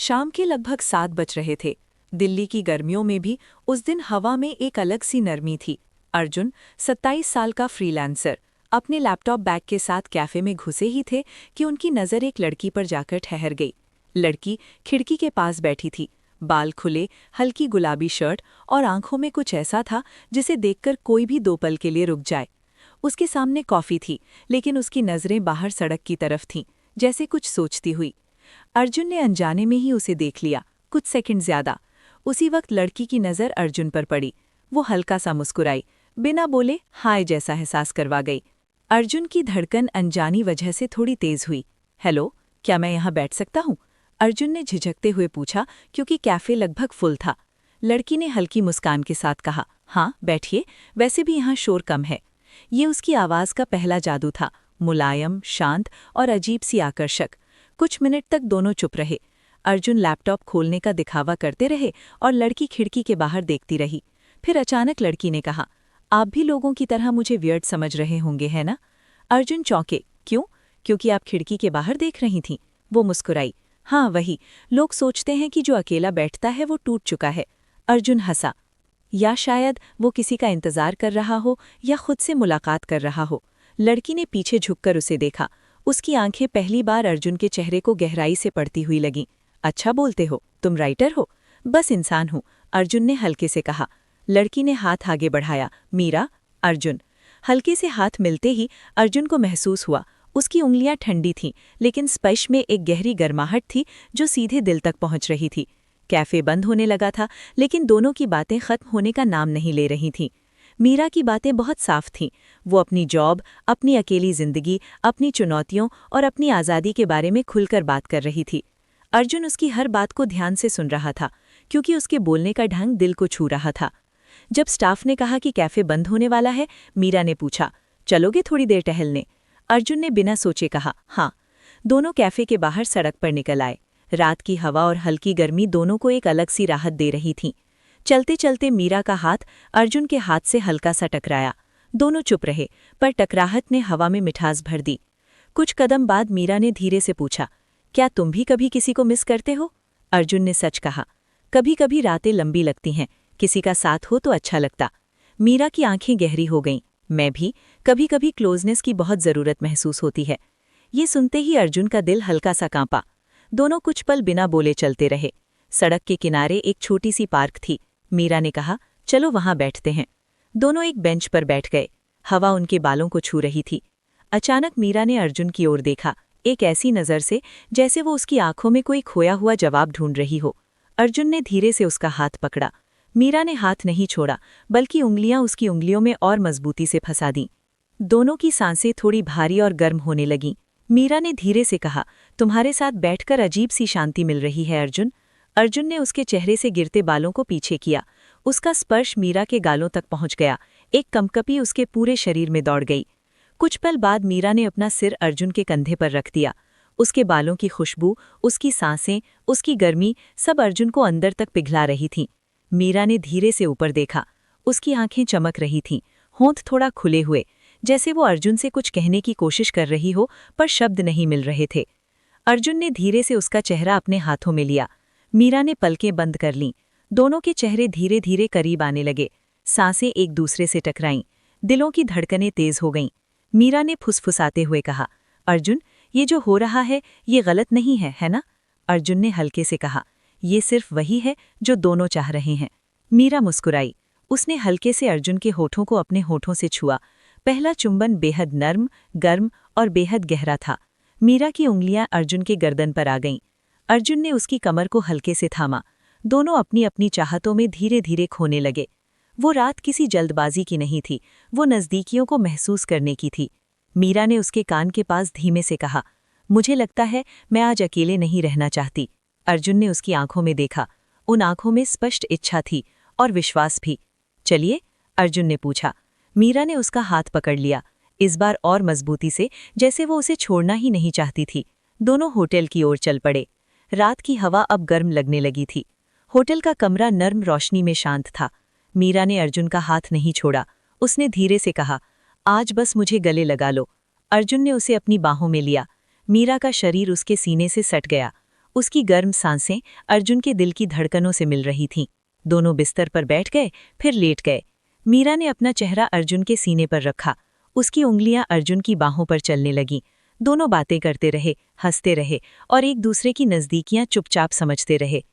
शाम के लगभग 7 बज रहे थे। दिल्ली की गर्मियों में भी उस दिन हवा में एक अलग सी नरमी थी। अर्जुन, 27 साल का फ्रीलांसर, अपने लैपटॉप बैग के साथ कैफे में घुसे ही थे कि उनकी नज़र एक लड़की पर जाकर ठहर गई। लड़की खिड़की के पास बैठी थी, बाल खुले, हल्की गुलाबी शर्ट और आंखों में कुछ ऐसा था जिसे देखकर कोई भी 2 पल के लिए रुक जाए। उसके सामने कॉफ़ी थी, लेकिन उसकी नज़रें बाहर सड़क की तरफ थीं, जैसे कुछ सोचती हुई। अर्जुन ने अनजाने में ही उसे देख लिया, कुछ सेकंड ज्यादा। उसी वक्त लड़की की नज़र अर्जुन पर पड़ी। वो हल्का सा मुस्कुराई, बिना बोले हाय जैसा एहसास करवा गई। अर्जुन की धड़कन अनजानी वजह से थोड़ी तेज हुई। हेलो, क्या मैं यहाँ बैठ सकता हूँ? अर्जुन ने झिझकते हुए पूछा, क्योंकि कैफे लगभग फुल था। लड़की ने हल्की मुस्कान के साथ कहा, हाँ बैठिए, वैसे भी यहाँ शोर कम है। ये उसकी आवाज़ का पहला जादू था, मुलायम, शांत और अजीब सी आकर्षक। कुछ मिनट तक दोनों चुप रहे। अर्जुन लैपटॉप खोलने का दिखावा करते रहे और लड़की खिड़की के बाहर देखती रही। फिर अचानक लड़की ने कहा, आप भी लोगों की तरह मुझे वियर्ड समझ रहे होंगे, है ना? अर्जुन चौंके, क्यों? क्योंकि आप खिड़की के बाहर देख रही थीं। वो मुस्कुराई, हाँ वही, लोग सोचते हैं कि जो अकेला बैठता है वो टूट चुका है। अर्जुन हंसा, या शायद वो किसी का इंतजार कर रहा हो या खुद से मुलाकात कर रहा हो। लड़की ने पीछे झुककर उसे देखा। उसकी आंखें पहली बार अर्जुन के चेहरे को गहराई से पढ़ती हुई लगीं। अच्छा बोलते हो, तुम राइटर हो? बस इंसान हूँ, अर्जुन ने हल्के से कहा। लड़की ने हाथ आगे बढ़ाया, मीरा? अर्जुन। हल्के से हाथ मिलते ही अर्जुन को महसूस हुआ, उसकी उंगलियां ठंडी थीं, लेकिन स्पर्श में एक गहरी गर्माहट थी जो सीधे दिल तक पहुंच रही थी। कैफे बंद होने लगा था, लेकिन दोनों की बातें खत्म होने का नाम नहीं ले रही थीं। मीरा की बातें बहुत साफ थीं। वो अपनी जॉब, अपनी अकेली जिंदगी, अपनी चुनौतियों और अपनी आज़ादी के बारे में खुलकर बात कर रही थी। अर्जुन उसकी हर बात को ध्यान से सुन रहा था, क्योंकि उसके बोलने का ढंग दिल को छू रहा था। जब स्टाफ ने कहा कि कैफे बंद होने वाला है, मीरा ने पूछा, चलोगे थोड़ी देर टहलने? अर्जुन ने बिना सोचे कहा, हाँ। दोनों कैफे के बाहर सड़क पर निकल आए। रात की हवा और हल्की गर्मी दोनों को एक अलग सी राहत दे रही थी। चलते चलते मीरा का हाथ अर्जुन के हाथ से हल्का सा टकराया। दोनों चुप रहे, पर टकराहट ने हवा में मिठास भर दी। कुछ कदम बाद मीरा ने धीरे से पूछा, क्या तुम भी कभी किसी को मिस करते हो? अर्जुन ने सच कहा, कभी कभी रातें लंबी लगती हैं, किसी का साथ हो तो अच्छा लगता। मीरा की आंखें गहरी हो गईं। मैं भी, कभी कभी क्लोजनेस की बहुत ज़रूरत महसूस होती है। ये सुनते ही अर्जुन का दिल हल्का सा कांपा। दोनों कुछ पल बिना बोले चलते रहे। सड़क के किनारे एक छोटी सी पार्क थी। मीरा ने कहा, चलो वहां बैठते हैं। दोनों एक बेंच पर बैठ गए। हवा उनके बालों को छू रही थी। अचानक मीरा ने अर्जुन की ओर देखा, एक ऐसी नज़र से जैसे वो उसकी आंखों में कोई खोया हुआ जवाब ढूंढ रही हो। अर्जुन ने धीरे से उसका हाथ पकड़ा। मीरा ने हाथ नहीं छोड़ा, बल्कि उंगलियां उसकी उंगलियों में और मजबूती से फंसा दीं। दोनों की सांसें थोड़ी भारी और गर्म होने लगीं। मीरा ने धीरे से कहा, तुम्हारे साथ बैठकर अजीब सी शांति मिल रही है अर्जुन। अर्जुन ने उसके चेहरे से गिरते बालों को पीछे किया। उसका स्पर्श मीरा के गालों तक पहुंच गया। एक कंपकपी उसके पूरे शरीर में दौड़ गई। कुछ पल बाद मीरा ने अपना सिर अर्जुन के कंधे पर रख दिया। उसके बालों की खुशबू, उसकी सांसें, उसकी गर्मी सब अर्जुन को अंदर तक पिघला रही थीं। मीरा ने धीरे से ऊपर देखा। उसकी आंखें चमक रही थीं, होंठ थोड़ा खुले हुए, जैसे वो अर्जुन से कुछ कहने की कोशिश कर रही हो, पर शब्द नहीं मिल रहे थे। अर्जुन ने धीरे से उसका चेहरा अपने हाथों में लिया। मीरा ने पलकें बंद कर लीं। दोनों के चेहरे धीरे धीरे करीब आने लगे। सांसें एक दूसरे से टकराईं। दिलों की धड़कनें तेज हो गईं। मीरा ने फुसफुसाते हुए कहा, अर्जुन, ये जो हो रहा है ये गलत नहीं है ना? अर्जुन ने हल्के से कहा, ये सिर्फ वही है जो दोनों चाह रहे हैं। मीरा मुस्कुराई। उसने हल्के से अर्जुन के होठों को अपने होठों से छुआ। पहला चुंबन बेहद नर्म, गर्म और बेहद गहरा था। मीरा की उंगलियां अर्जुन के गर्दन पर आ गईं। अर्जुन ने उसकी कमर को हल्के से थामा। दोनों अपनी अपनी चाहतों में धीरे धीरे खोने लगे। वो रात किसी जल्दबाजी की नहीं थी, वो नज़दीकियों को महसूस करने की थी। मीरा ने उसके कान के पास धीमे से कहा, मुझे लगता है मैं आज अकेले नहीं रहना चाहती। अर्जुन ने उसकी आंखों में देखा। उन आंखों में स्पष्ट इच्छा थी और विश्वास भी। चलिए, अर्जुन ने पूछा। मीरा ने उसका हाथ पकड़ लिया, इस बार और मजबूती से, जैसे वो उसे छोड़ना ही नहीं चाहती थी। दोनों होटल की ओर चल पड़े। रात की हवा अब गर्म लगने लगी थी। होटल का कमरा नर्म रोशनी में शांत था। मीरा ने अर्जुन का हाथ नहीं छोड़ा। उसने धीरे से कहा, आज बस मुझे गले लगा लो। अर्जुन ने उसे अपनी बाहों में लिया। मीरा का शरीर उसके सीने से सट गया। उसकी गर्म सांसें अर्जुन के दिल की धड़कनों से मिल रही थीं। दोनों बिस्तर पर बैठ गए, फिर लेट गए। मीरा ने अपना चेहरा अर्जुन के सीने पर रखा। उसकी उंगलियां अर्जुन की बाहों पर चलने लगीं। दोनों बातें करते रहे, हंसते रहे और एक दूसरे की नज़दीकियां चुपचाप समझते रहे।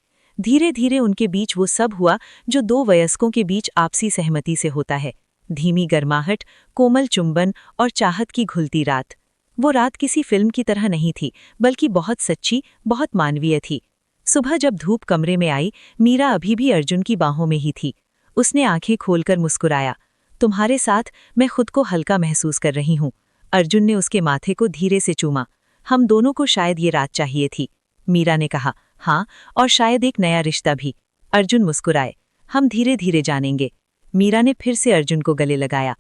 धीरे धीरे उनके बीच वो सब हुआ जो दो वयस्कों के बीच आपसी सहमति से होता है। धीमी गर्माहट, कोमल चुंबन और चाहत की घुलती रात। वो रात किसी फिल्म की तरह नहीं थी, बल्कि बहुत सच्ची, बहुत मानवीय थी। सुबह जब धूप कमरे में आई, मीरा अभी भी अर्जुन की बाहों में ही थी। उसने आंखें खोलकर मुस्कुराया। तुम्हारे साथ मैं खुद को हल्का महसूस कर रही हूँ। अर्जुन ने उसके माथे को धीरे से चूमा। हम दोनों को शायद ये रात चाहिए थी। मीरा ने कहा, हाँ, और शायद एक नया रिश्ता भी। अर्जुन मुस्कुराए। हम धीरे धीरे जानेंगे। मीरा ने फिर से अर्जुन को गले लगाया।